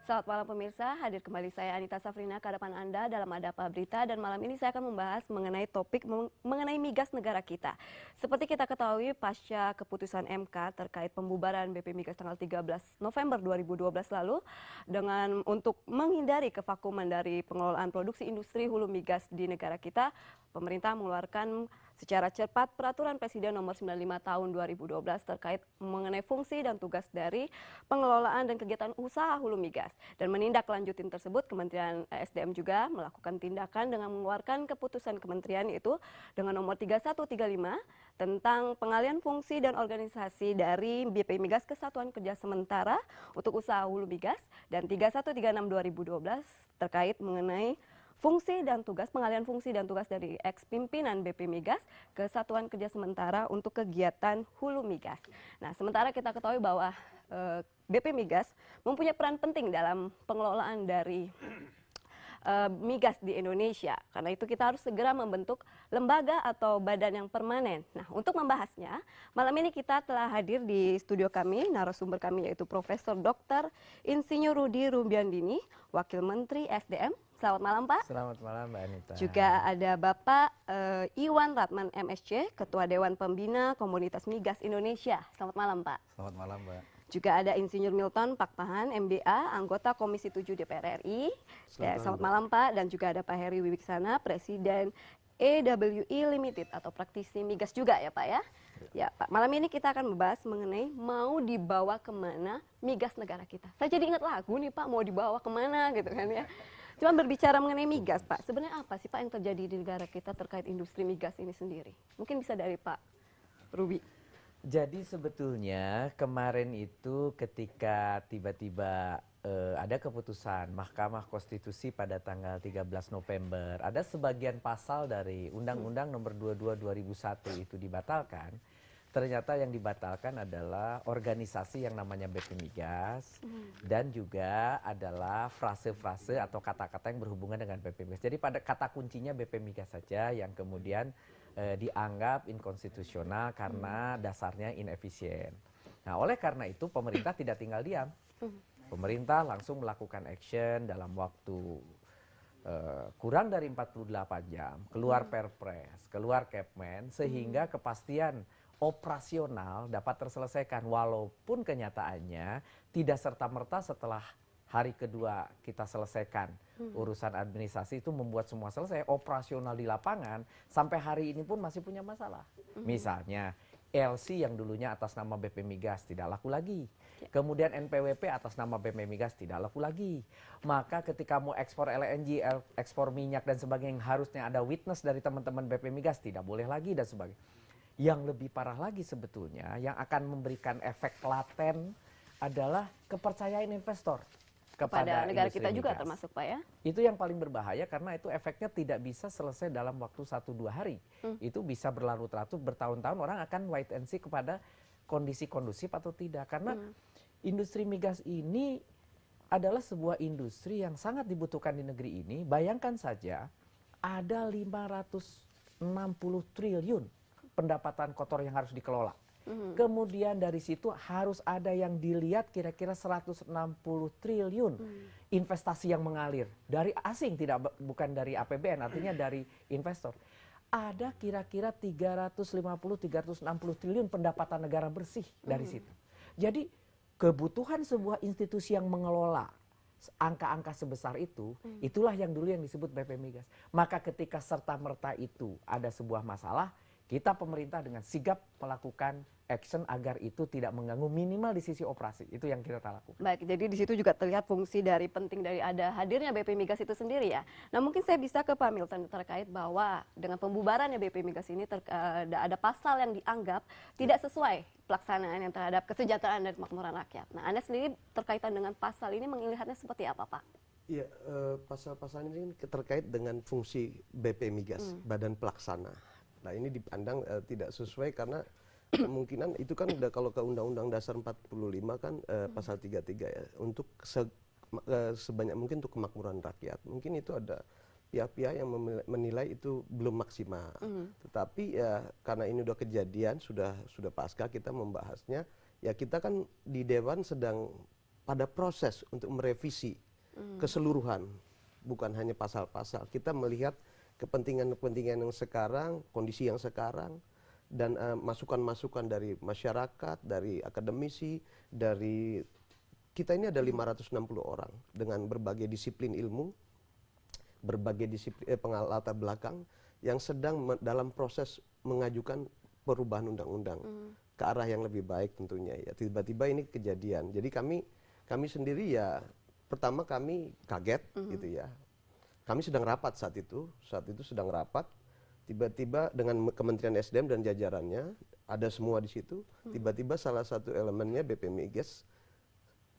Selamat malam pemirsa, hadir kembali saya Anita Safrina ke hadapan Anda dalam Adapa Berita dan malam ini saya akan membahas mengenai topik mengenai migas negara kita. Seperti kita ketahui pasca keputusan MK terkait pembubaran BP Migas tanggal 13 November 2012 lalu dengan untuk menghindari kevakuman dari pengelolaan produksi industri hulu migas di negara kita, pemerintah mengeluarkan secara cepat Peraturan Presiden Nomor 95 Tahun 2012 terkait mengenai fungsi dan tugas dari pengelolaan dan kegiatan usaha hulu migas. Dan menindaklanjutin tersebut, Kementerian ESDM juga melakukan tindakan dengan mengeluarkan keputusan kementerian itu dengan nomor 3135 tentang pengalihan fungsi dan organisasi dari BP Migas Kesatuan Kerja Sementara untuk usaha hulu migas dan 3136 2012 terkait mengenai pengalihan fungsi dan tugas dari ex-pimpinan BP Migas ke Satuan Kerja Sementara untuk kegiatan hulu migas. Nah, sementara kita ketahui bahwa BP Migas mempunyai peran penting dalam pengelolaan dari migas di Indonesia. Karena itu kita harus segera membentuk lembaga atau badan yang permanen. Nah, untuk membahasnya, malam ini kita telah hadir di studio kami, narasumber kami yaitu Profesor Dr. Insinyur Rudi Rubiandini, Wakil Menteri SDM. Selamat malam Pak. Selamat malam Mbak Anita. Juga ada Bapak Iwan Ratman MSc, Ketua Dewan Pembina Komunitas Migas Indonesia. Selamat malam Pak. Selamat malam Mbak. Juga ada Insinyur Milton Pakpahan MBA, anggota Komisi 7 DPR RI. Selamat malam Pak. Dan juga ada Pak Heri Wibiksana, Presiden EWI Limited atau praktisi migas juga ya Pak ya. Ya Pak, malam ini kita akan membahas mengenai mau dibawa kemana migas negara kita. Saya jadi ingat lagu nih Pak, mau dibawa kemana gitu kan ya. Cuma berbicara mengenai migas Pak, sebenarnya apa sih Pak yang terjadi di negara kita terkait industri migas ini sendiri? Mungkin bisa dari Pak Ruby. Jadi sebetulnya kemarin itu ketika tiba-tiba ada keputusan Mahkamah Konstitusi pada tanggal 13 November, ada sebagian pasal dari Undang-Undang Nomor 22 2001 itu dibatalkan. Ternyata yang dibatalkan adalah organisasi yang namanya BP Migas dan juga adalah frase-frase atau kata-kata yang berhubungan dengan BP Migas. Jadi pada kata kuncinya BP Migas saja yang kemudian dianggap inkonstitusional karena dasarnya inefisien. Nah, oleh karena itu pemerintah tidak tinggal diam. Pemerintah langsung melakukan action dalam waktu kurang dari 48 jam, keluar Perpres, keluar Kepmen, sehingga kepastian operasional dapat terselesaikan walaupun kenyataannya tidak serta-merta setelah hari kedua kita selesaikan urusan administrasi itu membuat semua selesai, operasional di lapangan sampai hari ini pun masih punya masalah. Misalnya LC yang dulunya atas nama BP Migas tidak laku lagi. Kemudian NPWP atas nama BP Migas tidak laku lagi. Maka ketika mau ekspor LNG, ekspor minyak dan sebagainya yang harusnya ada witness dari teman-teman BP Migas tidak boleh lagi dan sebagainya. Yang lebih parah lagi sebetulnya yang akan memberikan efek laten adalah kepercayaan investor kepada negara kita migas. Juga termasuk Pak ya. Itu yang paling berbahaya karena itu efeknya tidak bisa selesai dalam waktu 1-2 hari. Itu bisa berlarut-larut bertahun-tahun, orang akan wait and see kepada kondisi kondusif atau tidak. Karena industri migas ini adalah sebuah industri yang sangat dibutuhkan di negeri ini. Bayangkan saja ada 560 triliun pendapatan kotor yang harus dikelola. Kemudian dari situ harus ada yang dilihat kira-kira 160 triliun investasi yang mengalir dari asing, bukan dari APBN, artinya dari investor. Ada kira-kira 350-360 triliun pendapatan negara bersih dari situ. Jadi kebutuhan sebuah institusi yang mengelola angka-angka sebesar itu, itulah yang dulu yang disebut BP Migas. Maka ketika serta-merta itu ada sebuah masalah, kita pemerintah dengan sigap melakukan action agar itu tidak mengganggu minimal di sisi operasi. Itu yang kita lakukan. Baik, jadi di situ juga terlihat fungsi dari penting dari ada hadirnya BP Migas itu sendiri ya. Nah, mungkin saya bisa ke Pak Milton terkait bahwa dengan pembubarannya BP Migas ini ada pasal yang dianggap tidak sesuai pelaksanaan yang terhadap kesejahteraan dan kemakmuran rakyat. Nah, Anda sendiri terkaitan dengan pasal ini melihatnya seperti apa, Pak? Iya, pasal-pasal ini terkait dengan fungsi BP Migas, badan pelaksana. Nah, ini dipandang tidak sesuai karena kemungkinan itu kan udah kalau ke Undang-Undang Dasar 45 kan pasal 33 ya, untuk sebanyak mungkin untuk kemakmuran rakyat. Mungkin itu ada pihak-pihak yang menilai itu belum maksimal. Tetapi ya karena ini udah kejadian, sudah pasca kita membahasnya, ya kita kan di Dewan sedang pada proses untuk merevisi keseluruhan, bukan hanya pasal-pasal. Kita melihat kepentingan-kepentingan yang sekarang, kondisi yang sekarang, dan masukan-masukan dari masyarakat, dari akademisi, dari kita ini ada 560 orang dengan berbagai disiplin ilmu, berbagai disiplin latar belakang yang sedang dalam proses mengajukan perubahan undang-undang ke arah yang lebih baik tentunya ya. Tiba-tiba ini kejadian. Jadi kami sendiri ya pertama kami kaget gitu ya. Kami sedang rapat saat itu sedang rapat. Tiba-tiba dengan Kementerian SDM dan jajarannya ada semua di situ. Tiba-tiba salah satu elemennya BP Migas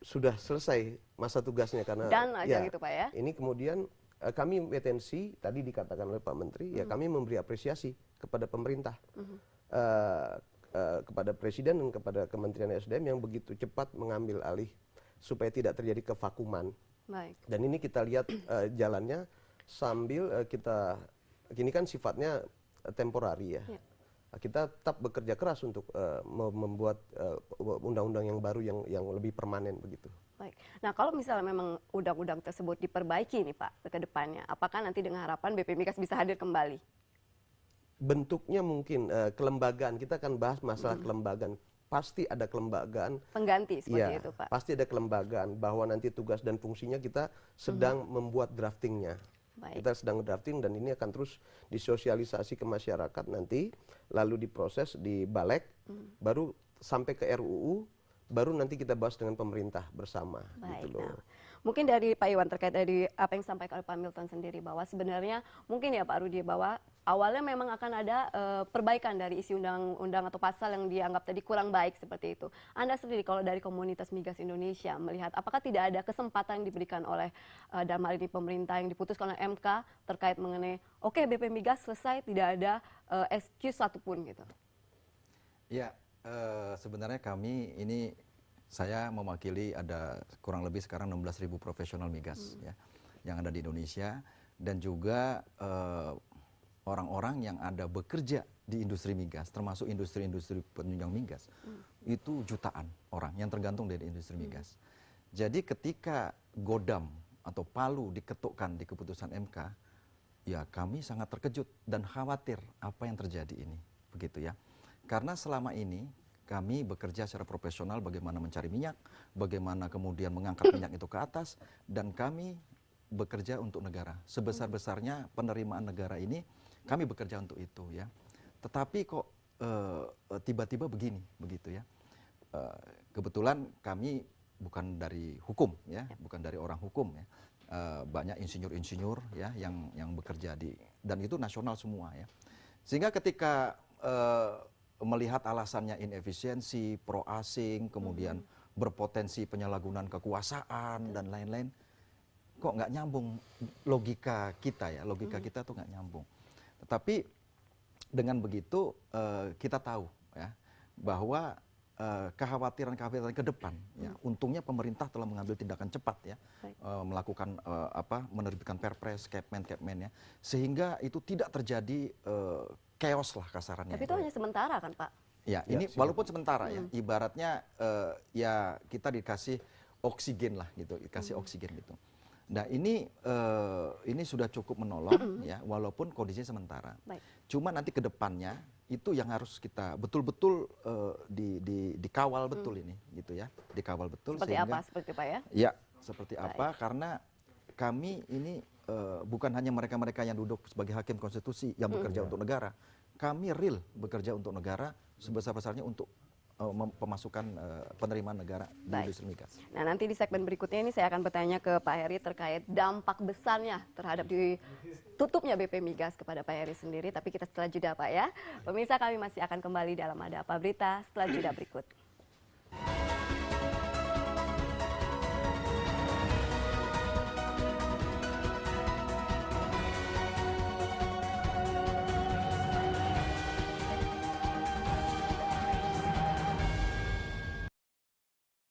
sudah selesai masa tugasnya karena Dan aja gitu Pak ya. Ini kemudian kami wetensi tadi dikatakan oleh Pak Menteri ya kami memberi apresiasi kepada pemerintah. Kepada Presiden dan kepada Kementerian SDM yang begitu cepat mengambil alih supaya tidak terjadi kevakuman. Baik. Dan ini kita lihat jalannya sambil ini kan sifatnya temporari ya. Kita tetap bekerja keras untuk membuat undang-undang yang baru yang lebih permanen begitu. Baik. Nah, kalau misalnya memang undang-undang tersebut diperbaiki nih Pak ke depannya, apakah nanti dengan harapan BP Migas bisa hadir kembali? Bentuknya mungkin kelembagaan, kita akan bahas masalah kelembagaan. Pasti ada kelembagaan Pengganti seperti ya, itu Pak. pasti ada kelembagaan bahwa nanti tugas dan fungsinya kita sedang membuat draftingnya. Baik. Kita sedang drafting dan ini akan terus disosialisasi ke masyarakat nanti, lalu diproses di Balek, baru sampai ke RUU, baru nanti kita bahas dengan pemerintah bersama. Baik. Gitu loh. Nah, mungkin dari Pak Iwan terkait dari apa yang disampaikan oleh Pak Milton sendiri bahwa sebenarnya mungkin ya Pak Rudi bahwa awalnya memang akan ada perbaikan dari isi undang-undang atau pasal yang dianggap tadi kurang baik seperti itu. Anda sendiri kalau dari komunitas migas Indonesia melihat apakah tidak ada kesempatan yang diberikan oleh dalam hal ini pemerintah yang diputuskan oleh MK terkait mengenai oke, BP Migas selesai tidak ada excuse satupun gitu. Ya, sebenarnya kami ini saya mewakili ada kurang lebih sekarang 16.000 profesional migas ya yang ada di Indonesia dan juga orang-orang yang ada bekerja di industri migas termasuk industri-industri penunjang migas itu jutaan orang yang tergantung dari industri migas. Jadi ketika Godam atau palu diketukkan di keputusan MK, ya kami sangat terkejut dan khawatir apa yang terjadi ini, begitu ya. Karena selama ini kami bekerja secara profesional bagaimana mencari minyak, bagaimana kemudian mengangkat minyak itu ke atas, dan kami bekerja untuk negara. Sebesar-besarnya penerimaan negara ini, kami bekerja untuk itu ya. Tetapi kok tiba-tiba begini, begitu ya. Kebetulan kami bukan dari hukum ya, bukan dari orang hukum ya. Banyak insinyur-insinyur ya yang bekerja dan itu nasional semua ya. Sehingga ketika melihat alasannya inefisiensi, pro asing, kemudian berpotensi penyalahgunaan kekuasaan dan lain-lain, kok nggak nyambung logika kita ya, logika kita tuh nggak nyambung. Tetapi dengan begitu kita tahu ya bahwa kekhawatiran-kekhawatiran ke depan ya, untungnya pemerintah telah mengambil tindakan cepat ya, melakukan menerbitkan Perpres, Kepmen ya, sehingga itu tidak terjadi chaos lah kasarannya. Tapi itu hanya sementara kan Pak? Ya, ini walaupun sementara ya, ibaratnya ya kita dikasih oksigen lah gitu, dikasih oksigen gitu. Nah ini sudah cukup menolong ya, walaupun kondisinya sementara. Baik. Cuma nanti ke depannya itu yang harus kita betul-betul dikawal betul ini, gitu ya, dikawal betul. Seperti sehingga, apa, seperti Pak ya? Ya, seperti apa? Karena kami ini bukan hanya mereka-mereka yang duduk sebagai hakim konstitusi yang bekerja untuk negara, kami real bekerja untuk negara sebesar-besarnya untuk pemasukan penerimaan negara di industri migas. Nah nanti di segmen berikutnya ini saya akan bertanya ke Pak Heri terkait dampak besarnya terhadap ditutupnya BP Migas kepada Pak Heri sendiri. Tapi kita setelah jeda Pak ya. Pemirsa kami masih akan kembali dalam Ada Apa Berita setelah jeda berikut.